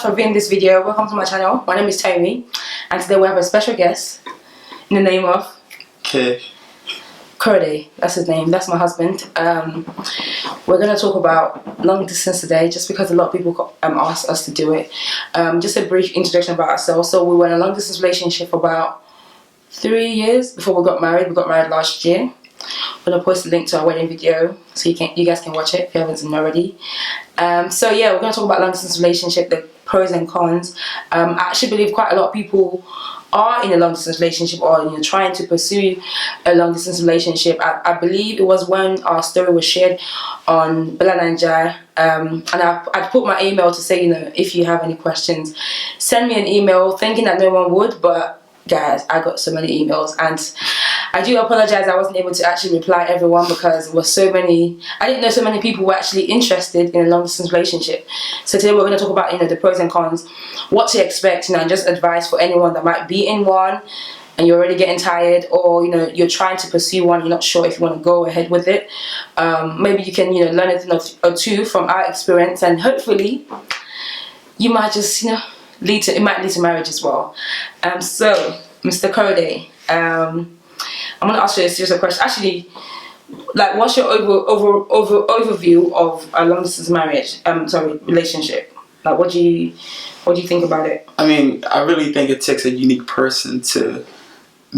for viewing this video. Welcome to my channel. My name is Tammy, and today we have a special guest in the name of Makemyday. That's his name. That's my husband. We're going to talk about long distance today, just because a lot of people asked us to do it. Just a brief introduction about ourselves. So we were in a long distance relationship for about 3 years before we got married. We got married last year. I'm going to post a link to our wedding video so you guys can watch it if you haven't seen already. So yeah, we're going to talk about long distance relationship, the pros and cons. I actually believe quite a lot of people are in a long distance relationship, or trying to pursue a long distance relationship. I believe it was when our story was shared on Bella Ninja, and I put my email to say, if you have any questions, send me an email, thinking that no one would, but guys, I got so many emails, and I do apologize I wasn't able to actually reply everyone, because there were so many. I didn't know so many people were actually interested in a long distance relationship. So today we're going to talk about the pros and cons, what to expect, and just advice for anyone that might be in one and you're already getting tired, or you're trying to pursue one, you're not sure if you want to go ahead with it. Maybe you can learn a thing or two from our experience, and hopefully you might just lead to marriage as well. So Mr. Makemyday, I'm going to ask you a series of questions. Actually, what's your overview of a long distance relationship? What do you think about it? I mean, I really think it takes a unique person to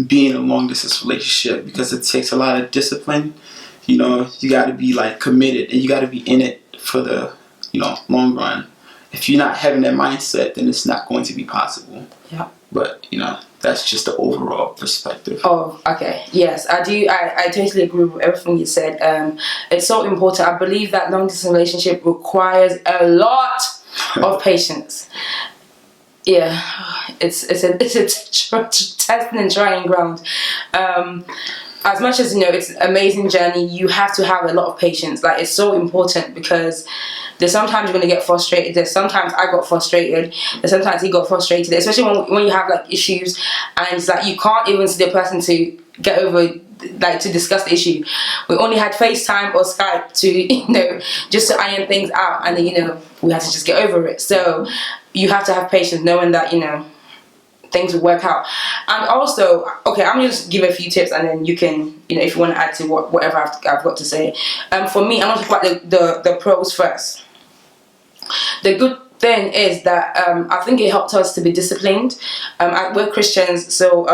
be in a long distance relationship, because it takes a lot of discipline. You got to be committed, and you got to be in it for the long run. If you're not having that mindset, then it's not going to be possible. Yeah. But that's just the overall perspective. Oh, okay. Yes, I do. I totally agree with everything you said. It's so important. I believe that long distance relationship requires a lot of patience. Yeah, it's a testing and trying ground. As much as it's an amazing journey, you have to have a lot of patience. It's so important, because there's sometimes you're going to get frustrated. There's sometimes I got frustrated. There's sometimes he got frustrated, especially when you have issues, and it's you can't even see the person to get over, to discuss the issue. We only had FaceTime or Skype to just to iron things out, and then we had to just get over it. So you have to have patience, knowing that things will work out. And also, okay, I'm going to just give a few tips, and then you can, if you want to add to whatever I've got to say. For me, I'm going to talk about the pros first. The good thing is that I think it helped us to be disciplined. We're Christians, so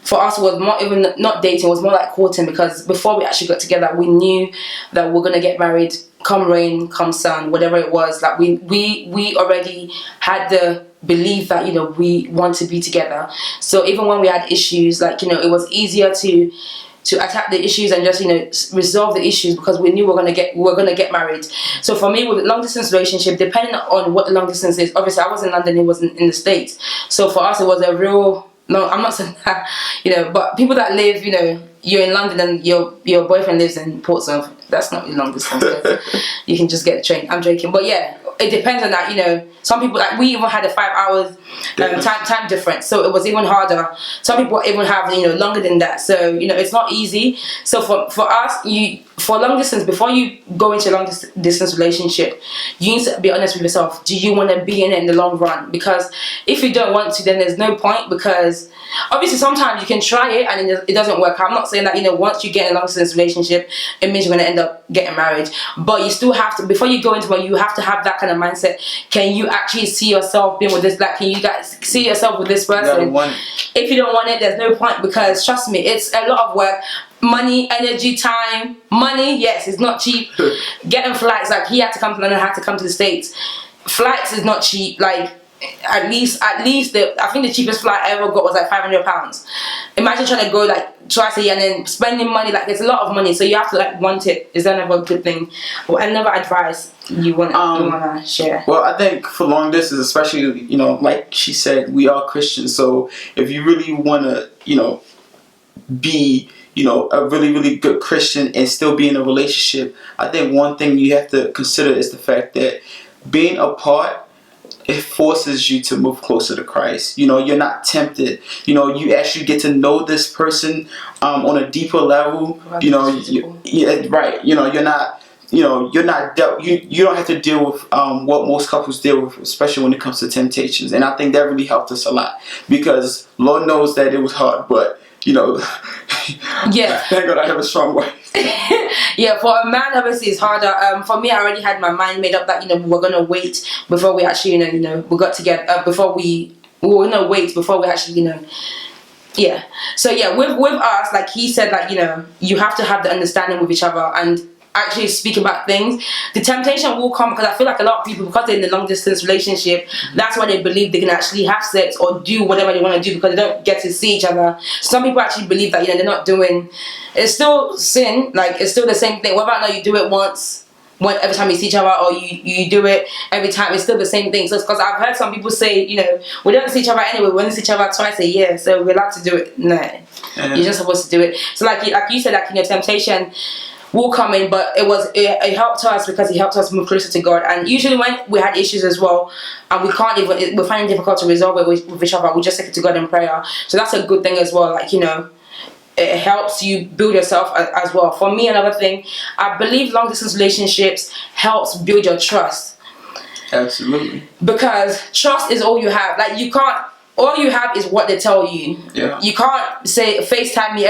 for us it was more, even not dating, it was more like courting, because before we actually got together, we knew that we're going to get married, come rain, come sun, whatever it was. We already had the belief that we want to be together. So even when we had issues, it was easier to attack the issues and just resolve the issues, because we knew we're gonna get married. So for me, with a long distance relationship, depending on what the long distance is, obviously I was in London, he was in the States, so for us it was a real long. I'm not saying that but people that live, you're in London and your boyfriend lives in Portsmouth, that's not long distance. You can just get the train. I'm joking, but yeah, it depends on that. Some people, we even had a 5 hours time difference, so it was even harder. Some people even have longer than that, so it's not easy. So for us, for long distance, before you go into a long distance relationship, you need to be honest with yourself. Do you want to be in it in the long run? Because if you don't want to, then there's no point, because obviously sometimes you can try it and it doesn't work. I'm not saying that once you get in a long distance relationship, it means you're going to end up getting married, but you still have to, before you go into it, you have to have that kind of mindset. Can you actually see yourself being with this? Can you guys see yourself with this person? If you don't want it, there's no point, because trust me, it's a lot of work. Money, energy, time. Money, yes, it's not cheap. Getting flights, he had to come to London, I had to come to the States. Flights is not cheap. At least I think the cheapest flight I ever got was £500. Imagine trying to go twice a year and then spending money. It's a lot of money, so you have to want it. Is that never a good thing? Well, I never advise you want to share. Well, I think for long distance, especially like she said, we are Christians, so if you really want to be a really, really good Christian and still be in a relationship, I think one thing you have to consider is the fact that being apart, it forces you to move closer to Christ. You're not tempted. You actually get to know this person on a deeper level. Right. You're not you're not you don't have to deal with what most couples deal with, especially when it comes to temptations. And I think that really helped us a lot, because Lord knows that it was hard, but yeah. Thank God I have a strong wife. Yeah, for a man, obviously it's harder. For me, I already had my mind made up that we're gonna wait before we actually we got together. Before we were gonna wait before we actually yeah. So yeah, with us, like he said, like you have to have the understanding with each other and actually speak about things. The temptation will come, because I feel like a lot of people, because they're in a long distance relationship, that's why they believe they can actually have sex or do whatever they want to do, because they don't get to see each other. Some people actually believe that they're not doing. It's still sin, like it's still the same thing. Whether or not you do it once, every time you see each other, or you do it every time, it's still the same thing. So it's because I've heard some people say, we don't see each other anyway, we only see each other twice a year, so we're allowed to do it. No, you're just supposed to do it. So like you said, like temptation will come in, but it helped us, because it helped us move closer to God. And usually when we had issues as well, and we're finding it difficult to resolve it with each other, we just take it to God in prayer. So that's a good thing as well. Like it helps you build yourself as well. For me, another thing, I believe long distance relationships helps build your trust. Absolutely. Because trust is all you have. Like all you have is what they tell you. Yeah. You can't say FaceTime me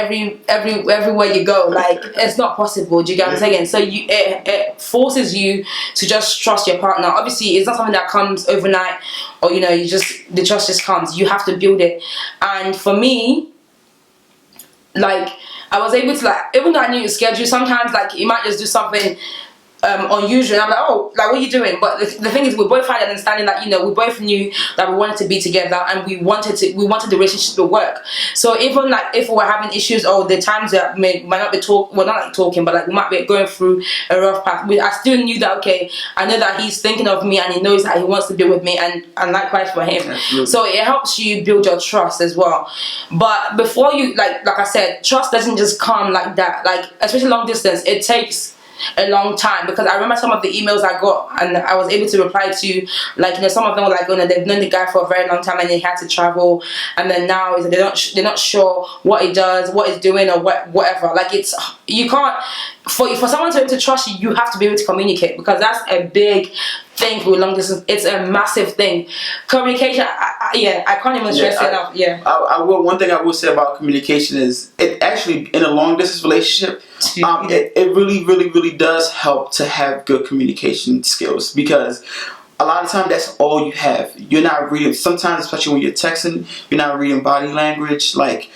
everywhere you go. Like it's not possible. Do you get what I'm saying? So it forces you to just trust your partner. Obviously, it's not something that comes overnight, or the trust just comes. You have to build it. And for me, like I was able to, like, even though I knew your schedule, sometimes like you might just do something unusual, and I'm like, oh, like what are you doing? But the thing is, we both had an understanding that we both knew that we wanted to be together, and we wanted the relationship to work. So even like if we were having issues, or the times that might not be not like talking, but like we might be going through a rough path, I still knew that, okay, I know that he's thinking of me, and he knows that he wants to be with me, and likewise for him. Absolutely. So it helps you build your trust as well. But before you, like I said, trust doesn't just come like that. Like especially long distance, it takes a long time, because I remember some of the emails I got, and I was able to reply to, like some of them were like, they've known the guy for a very long time, and they had to travel, and then now they're not sure what he does, what he's doing, or whatever. Like you can't, for someone to be able to trust you, you have to be able to communicate, because that's a big thing with long distance. It's a massive thing. Communication, I can't even stress it enough. Yeah. One thing I will say about communication is, it actually, in a long distance relationship, it really, really, really does help to have good communication skills, because a lot of times that's all you have. You're not reading, sometimes especially when you're texting, you're not reading body language. Like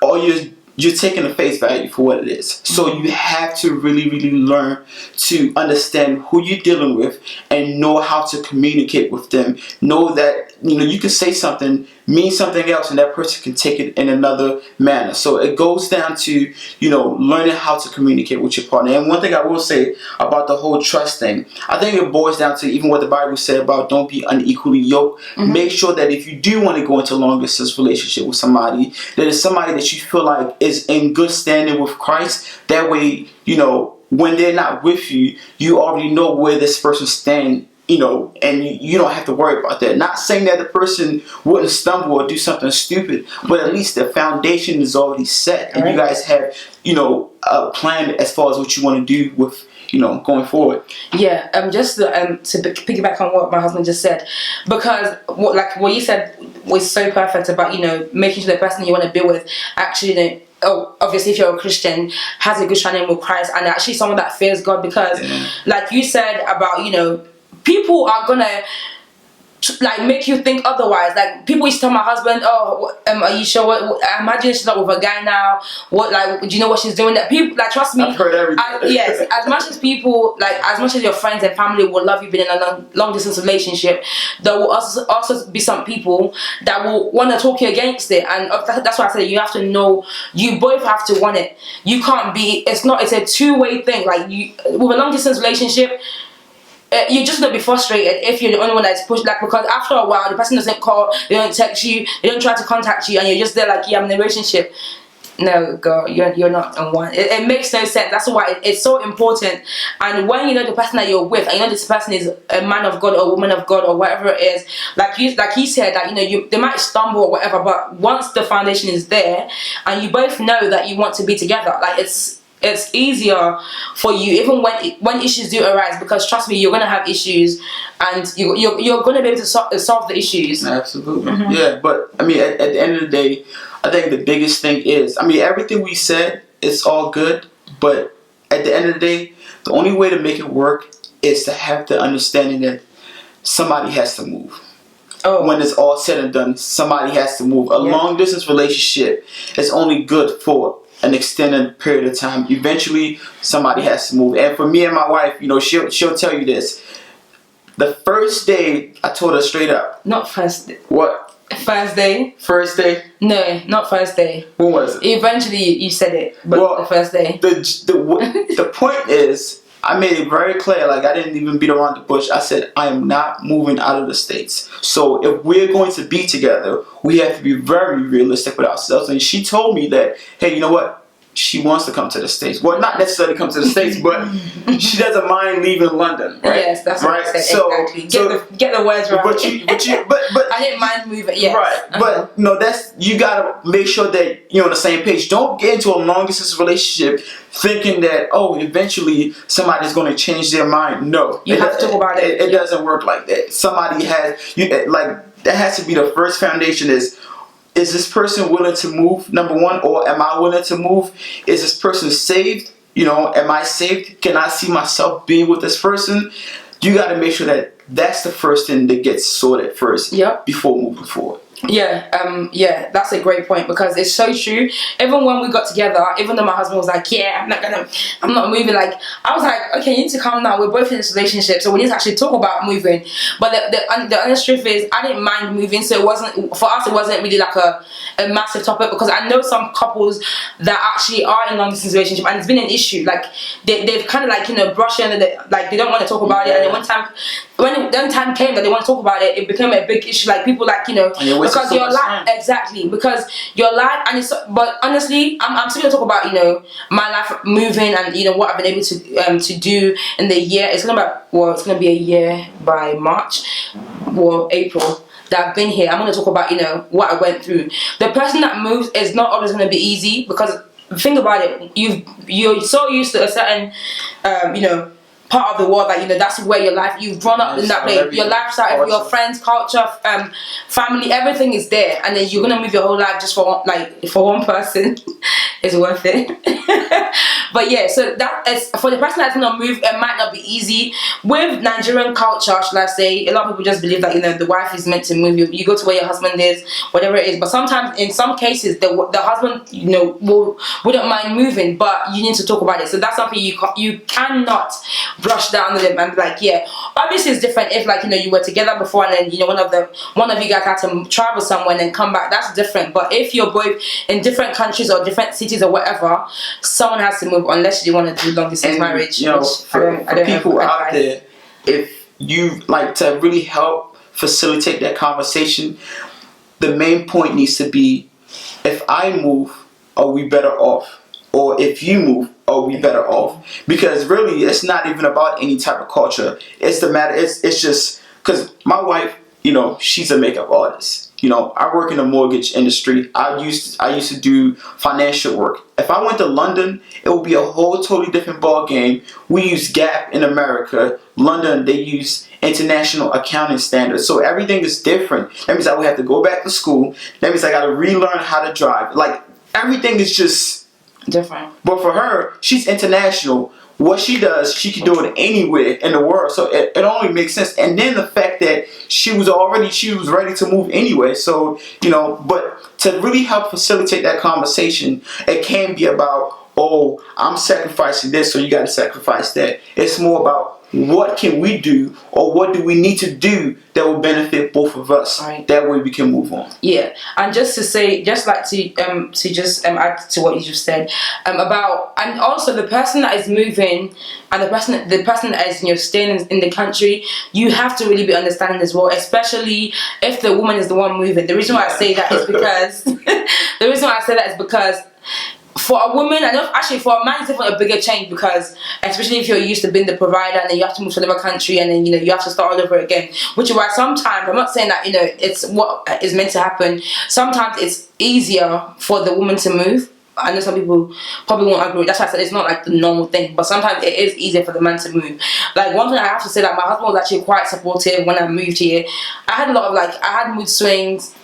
all you're taking the face value for what it is. So you have to really, really learn to understand who you're dealing with, and know how to communicate with them. Know that you can say something, mean something else, and that person can take it in another manner. So it goes down to learning how to communicate with your partner. And one thing I will say about the whole trust thing, I think it boils down to even what the Bible said about don't be unequally yoked. Make sure that if you do want to go into a long distance relationship with somebody, that it's somebody that you feel like is in good standing with Christ. That way, when they're not with you, you already know where this person stands, and you don't have to worry about that. Not saying that the person wouldn't stumble or do something stupid, but at least the foundation is already set, and you guys have, a plan as far as what you want to do with, going forward. Yeah, just to piggyback on what my husband just said, because what you said was so perfect about making sure the person you want to be with actually obviously if you're a Christian, has a good standing with Christ, and actually someone that fears God, because like you said about people are gonna like make you think otherwise. Like people used to tell my husband, are you sure I imagine she's not with a guy now, do you know what she's doing? That people, like, trust me, I've heard everything. Yes, as much as people, like, as much as your friends and family will love you being in a long distance relationship, there will also be some people that will want to talk you against it. And that's why I said you have to know, you both have to want it. You can't be, it's a two-way thing. Like, with a long distance relationship, you're just gonna be frustrated if you're the only one that's pushed, like, because after a while the person doesn't call, they don't text you, they don't try to contact you, and you're just there like, I'm in a relationship. No, girl, you're not on one. It makes no sense. That's why it's so important. And when you know the person that you're with, and this person is a man of God or a woman of God or whatever it is, like he said, that they might stumble or whatever, but once the foundation is there, and you both know that you want to be together, like, it's easier for you, even when issues do arise, because trust me, you're gonna have issues, and you're gonna be able to solve the issues. Absolutely, yeah. But I mean, at the end of the day, I think the biggest thing is, I mean, everything we said, it's all good, but at the end of the day, the only way to make it work is to have the understanding that somebody has to move. When it's all said and done, somebody has to move. A long distance relationship is only good for an extended period of time. Eventually, somebody has to move. And for me and my wife, you know, she'll tell you this. The first day, I told her straight up. Not first day. What? First day. First day? No, not first day. When was it? Eventually, you said it, but the first day. The point is, I made it very clear, like I didn't even beat around the bush. I said, I am not moving out of the States. So if we're going to be together, we have to be very realistic with ourselves. And she told me that, hey, you know what? She wants to come to the States. Well, not necessarily come to the States, but she doesn't mind leaving London, right? Yes, that's right. What I said. So, exactly. Get the words right. But I didn't mind moving. Yes. Right. But no, you gotta make sure that you're on the same page. Don't get into a long distance relationship thinking that, oh, eventually somebody's going to change their mind. No, you have to talk about it. It doesn't work like that. Somebody has that has to be the first foundation. Is this person willing to move, number one, or am I willing to move? Is this person saved? You know, am I saved? Can I see myself being with this person? You got to make sure that that's the first thing that gets sorted first before moving forward. Yeah, that's a great point, because it's so true. Even when we got together, even though my husband was like, yeah, I'm not moving, like, I was like, okay, you need to calm down. We're both in this relationship, so we need to actually talk about moving. But the honest truth is, I didn't mind moving, so for us, it wasn't really like a massive topic, because I know some couples that actually are in long distance relationship, and it's been an issue. Like, they've kind of like, you know, brushed it, and like, they don't want to talk about it, and then when time came that they want to talk about it, it became a big issue. Like, people, like, you know, because your life, because your life, but honestly, I'm still gonna talk about, you know, my life moving, and, you know, what I've been able to do in the year. It's gonna be a year by March or April that I've been here. I'm gonna talk about, you know, what I went through. The person that moves is not always gonna be easy, because think about it, you're so used to a certain you know, part of the world that, you know, that's where your life, you've grown up in that place, your lifestyle, your friends, culture, family, everything is there, and then you're gonna move your whole life just for one person. Is worth it. But yeah, so that is for the person that's gonna move. It might not be easy with Nigerian culture, should I say. A lot of people just believe that, you know, the wife is meant to move. You go to where your husband is, whatever it is. But sometimes, in some cases, the husband, you know, wouldn't mind moving, but you need to talk about it. So that's something you cannot brush down on them and be like, yeah. Obviously, it's different if, like, you know, you were together before, and then, you know, one of you guys had to travel somewhere and then come back. That's different. But if you're both in different countries or different cities or whatever, someone has to move, unless you want to do long distance marriage. You know, for people out there, if you like to really help facilitate that conversation, the main point needs to be, if I move, are we better off? Or if you move, are we better off? Because really, it's not even about any type of culture. It's just because my wife, you know, she's a makeup artist. You know, I work in the mortgage industry. I used to do financial work. If I went to London, it would be a whole totally different ball game. We use GAAP in America. London, they use international accounting standards. So everything is different. That means I would have to go back to school. That means I got to relearn how to drive. Like, everything is just different. But for her, she's international. What she does, she can do it anywhere in the world. So it only makes sense. And then the fact that she was ready to move anyway. So, you know, but to really help facilitate that conversation, it can be about, oh, I'm sacrificing this, so you got to sacrifice that. It's more about, what can we do, or what do we need to do that will benefit both of us? Right. That way we can move on. Yeah, and just to say, just like to add to what you just said about, and also the person that is moving and the person that is, you know, staying in the country, you have to really be understanding as well, especially if the woman is the one moving. The reason why I say that is because for a woman, I know actually for a man it's definitely a bigger change, because especially if you're used to being the provider and then you have to move to another country and then, you know, you have to start all over again, which is why sometimes, I'm not saying that, you know, it's what is meant to happen, sometimes it's easier for the woman to move I know some people probably won't agree. That's why I said it's not like the normal thing, but sometimes it is easier for the man to move. Like one thing I have to say, like my husband was actually quite supportive when I moved here. I had a lot of I had mood swings,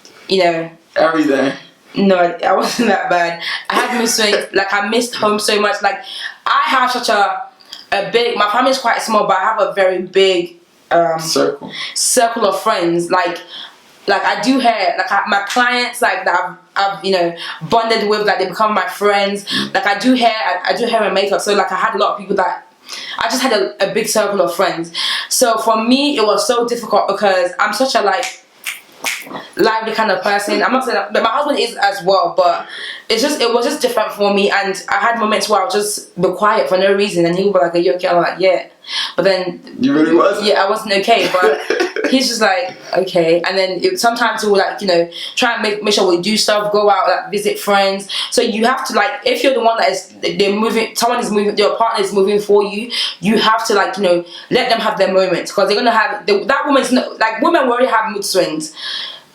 Everything. No, I wasn't that bad. I had mood swings. Like I missed home so much. Like I have such a big. My family is quite small, but I have a very big circle of friends. Like I do have my clients that I've bonded with, they become my friends. Like I do hair and makeup, so I had a lot of people that I just had a big circle of friends. So for me it was so difficult because I'm such a lively kind of person. I'm not saying that, but my husband is as well, but it was just different for me. And I had moments where I would just be quiet for no reason, and he would be like, "Are you okay?" I'm like, "Yeah," but then you really wasn't. Yeah, I wasn't okay, but he's just like, okay. And then sometimes he will try and make sure we do stuff, go out, visit friends. So you have to if you're the one they're moving, someone is moving, your partner is moving for you. You have to let them have their moments, because they're gonna have that woman's women already have mood swings.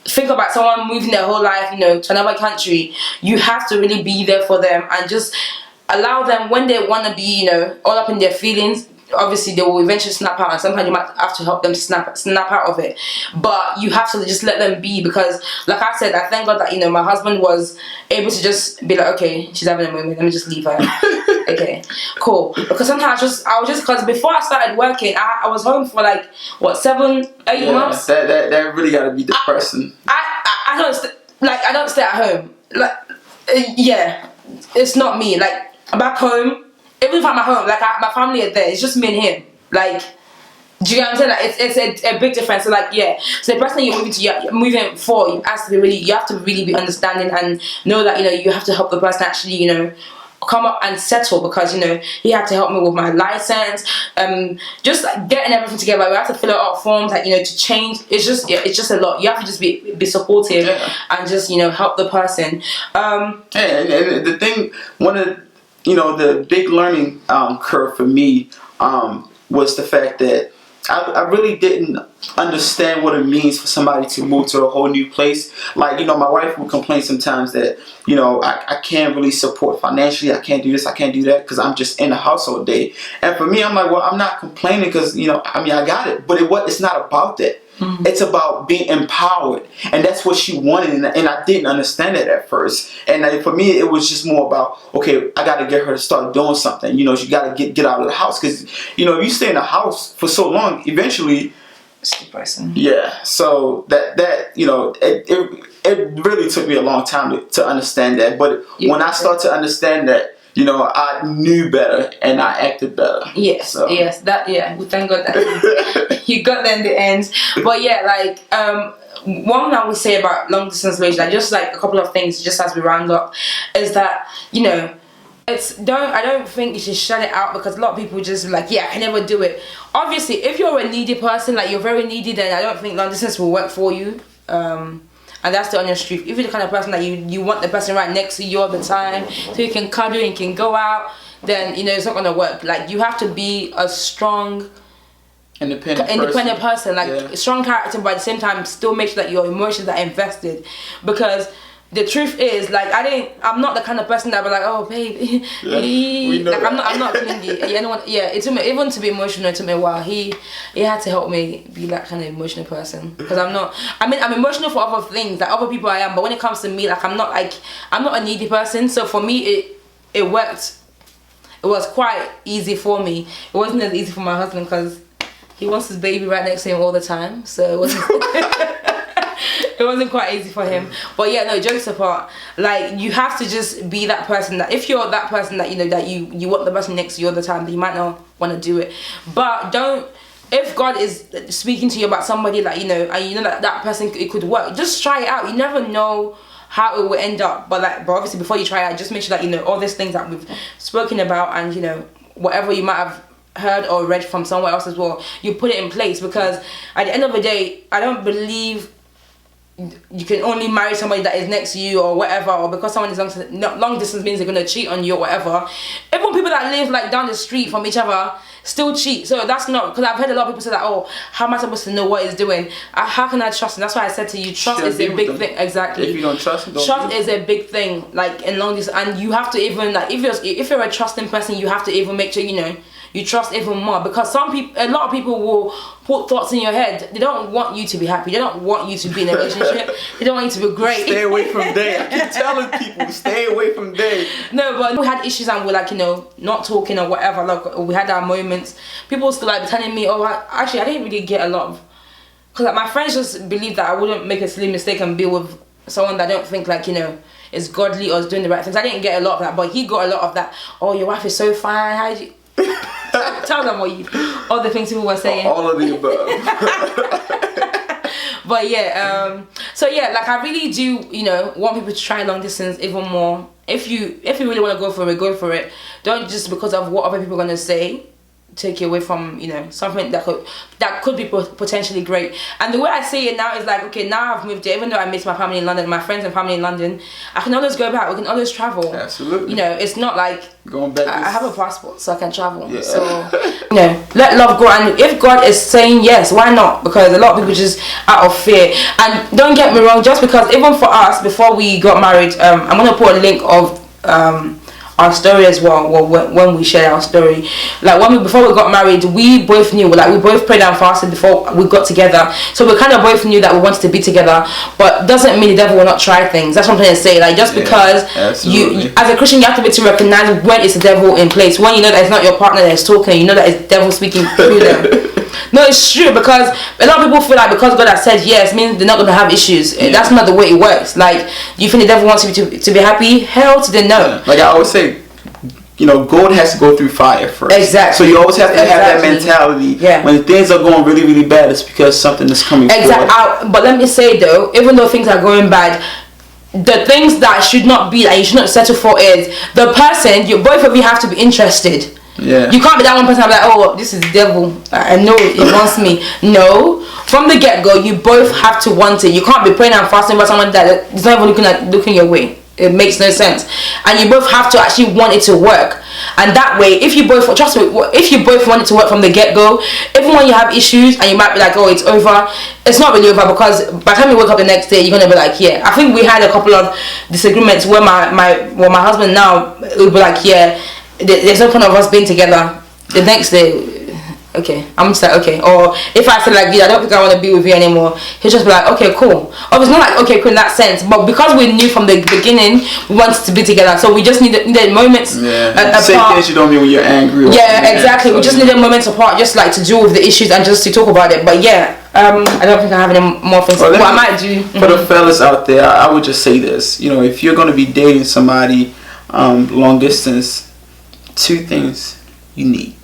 Think about someone moving their whole life, to another country. You have to really be there for them and just allow them when they want to be, all up in their feelings. Obviously, they will eventually snap out, and sometimes you might have to help them to snap out of it. But you have to just let them be, because, like I said, I thank God that my husband was able to just be like, okay, she's having a moment, let me just leave her. Okay, cool. Because sometimes I was just because before I started working, I was home for 7-8 months. That really got to be depressing. I don't stay at home. Yeah, it's not me. Back home. Even if I'm at home, my family are there. It's just me and him. Do you know what I'm saying? It's a big difference. So so the person you're moving for, you have to really be understanding and know that you have to help the person actually come up and settle, because he had to help me with my license, just getting everything together. We have to fill out forms to change. It's just a lot. You have to just be supportive and just help the person. And the thing, one of the big learning curve for me was the fact that I really didn't understand what it means for somebody to move to a whole new place. My wife would complain sometimes that I can't really support financially. I can't do this, I can't do that, because I'm just in the house all day. And for me, I'm like, well, I'm not complaining, because I got it. But it's not about that. Mm-hmm. It's about being empowered, and that's what she wanted, and I didn't understand it at first. And for me, it was just more about, okay, I got to get her to start doing something. She got to get out of the house, because if you stay in the house for so long, eventually, it's the person. Yeah. So that it really took me a long time to understand that. But when I start to understand that, I knew better and I acted better. Yes, so. Yes, we thank God that you got there in the end. But one thing I would say about long distance relationship, just a couple of things, just as we round up, is that I don't think you should shut it out, because a lot of people just I can never do it. Obviously, if you're a needy person, you're very needy, then I don't think long distance will work for you. And that's the honest truth. If you're the kind of person that you want the person right next to you all the time, so you can cuddle and can go out, then it's not gonna work. You have to be a strong, independent person, a strong character, but at the same time still make sure that your emotions are invested. Because the truth is, I'm not the kind of person that be like, oh babe, I'm not clingy. It took me, even to be emotional, it took me a while. He had to help me be that kind of emotional person, because I'm not. I'm emotional for other things, other people I am, but when it comes to me, I'm not a needy person. So for me, it worked. It was quite easy for me. It wasn't as easy for my husband, because he wants his baby right next to him all the time. So it wasn't. It wasn't quite easy for him. But jokes apart, you have to just be that person that, if you're that person that that you want the person next to you all the time, then you might not want to do it. But if God is speaking to you about somebody and that person, it could work, just try it out. You never know how it will end up. But obviously before you try it out, just make sure that all these things that we've spoken about, and whatever you might have heard or read from somewhere else as well, you put it in place. Because at the end of the day, I don't believe you can only marry somebody that is next to you or whatever, or because someone is long distance means they're going to cheat on you or whatever. If even people that live like down the street from each other still cheat. So that's not, because I've heard a lot of people say that, oh, how am I supposed to know what he's doing? How can I trust him? That's why I said to you, trust is a big thing. Exactly. If you don't trust him, trust is a big thing, like in long distance, and you have to even like if you're a trusting person, you have to even make sure you trust even more, because a lot of people will put thoughts in your head. They don't want you to be happy. They don't want you to be in a relationship. They don't want you to be great. Stay away from Day. I keep telling people, stay away from Day. No, but we had issues and we're like, not talking or whatever. Like we had our moments. People still like telling me, oh, I didn't really get a lot of, because like, my friends just believe that I wouldn't make a silly mistake and be with someone that I don't think like is godly or is doing the right things. I didn't get a lot of that, but he got a lot of that. Oh, your wife is so fine. How did you? Tell them all the things people were saying. All of the above. But yeah, so yeah, like I really do, want people to try long distance even more. If you really want to go for it, go for it. Don't just because of what other people are gonna say take you away from something that could be potentially great. And the way I see it now is like, okay, now I've moved here, even though I miss my family in London, my friends and family in London, I can always go back. We can always travel. Absolutely. It's not like going back. I have a passport, so I can travel. Yeah. So let love go. And if God is saying yes, why not? Because a lot of people just out of fear. And don't get me wrong, just because even for us, before we got married, I'm gonna put a link of our story as well. When we shared our story, like before we got married, we both knew, like we both prayed and fasted before we got together, so we kind of both knew that we wanted to be together. But doesn't mean the devil will not try things. That's what I'm trying to say. Like just because you as a Christian, you have to be able to recognize when it's the devil in place, when you know that it's not your partner that's talking, you know that it's the devil speaking through them. No, it's true, because a lot of people feel like because God has said yes means they're not going to have issues. That's not the way it works. Like, do you think the devil wants you to be happy? Hell to the no. Like I always say, gold has to go through fire first. Exactly. So you always have to have that mentality. Yeah. When things are going really, really bad, it's because something is coming forward. But let me say though, even though things are going bad, the things that should not be, that you should not settle for, is the person, both of you have to be interested. Yeah. You can't be that one person like, oh, this is the devil, I know he wants me. No, from the get-go, you both have to want it. You can't be praying and fasting for someone that is not even looking your way. It makes no sense. And you both have to actually want it to work. And that way, if you both want it to work from the get-go, even when you have issues and you might be like, oh, it's over, it's not really over, because by the time you wake up the next day, you're gonna be like, yeah. I think we had a couple of disagreements where my husband now would be like, yeah, there's no point of us being together. The next day, okay, I'm just like, okay. Or if I said like, yeah, I don't think I want to be with you anymore, he'll just be like, okay, cool. Or it's not like, okay, cool in that sense, but because we knew from the beginning we wanted to be together, so we just needed moments apart. Same things you don't mean when you're angry. Exactly. We just needed moments apart, just like to deal with the issues and just to talk about it. But yeah, I don't think I have any more things. Well, I might do. For the fellas out there, I would just say this. If you're going to be dating somebody long distance, two things you need.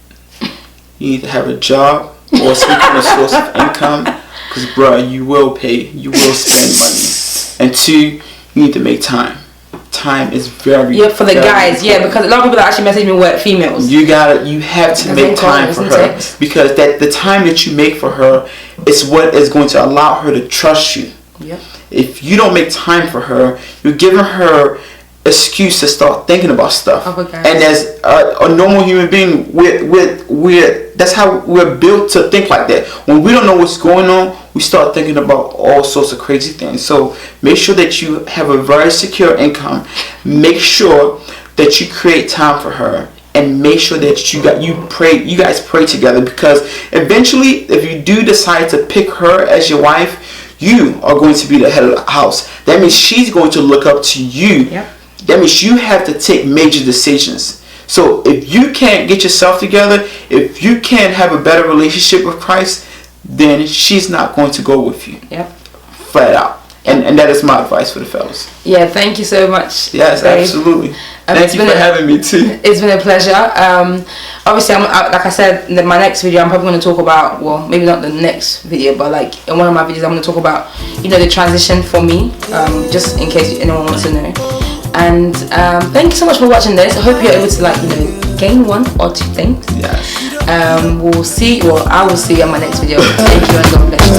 You need to have a job or some kind of source of income, because bruh, you will spend money. And two, you need to make time. Time is very for the guys important. Because a lot of people that actually message me were females. You have to make time for her, because the time that you make for her is what is going to allow her to trust you. If you don't make time for her, you're giving her excuse to start thinking about stuff. And as a normal human being, that's how we're built to think like that. When we don't know what's going on, we start thinking about all sorts of crazy things. So make sure that you have a very secure income. Make sure that you create time for her, and make sure that you guys pray together, because eventually, if you do decide to pick her as your wife, you are going to be the head of the house. That means she's going to look up to you. That means you have to take major decisions. So if you can't get yourself together, if you can't have a better relationship with Christ, then she's not going to go with you. Flat out. And that is my advice for the fellas. Yeah, thank you so much. Yes, babe. Absolutely. Thank you for having me too. It's been a pleasure. Obviously, like I said, in my next video, I'm probably going to talk about, well, maybe not the next video, but like in one of my videos, I'm going to talk about, the transition for me, just in case anyone wants to know. And thank you so much for watching this. I hope you're able to gain one or two things. Yes. I will see you on my next video. Thank you and God bless.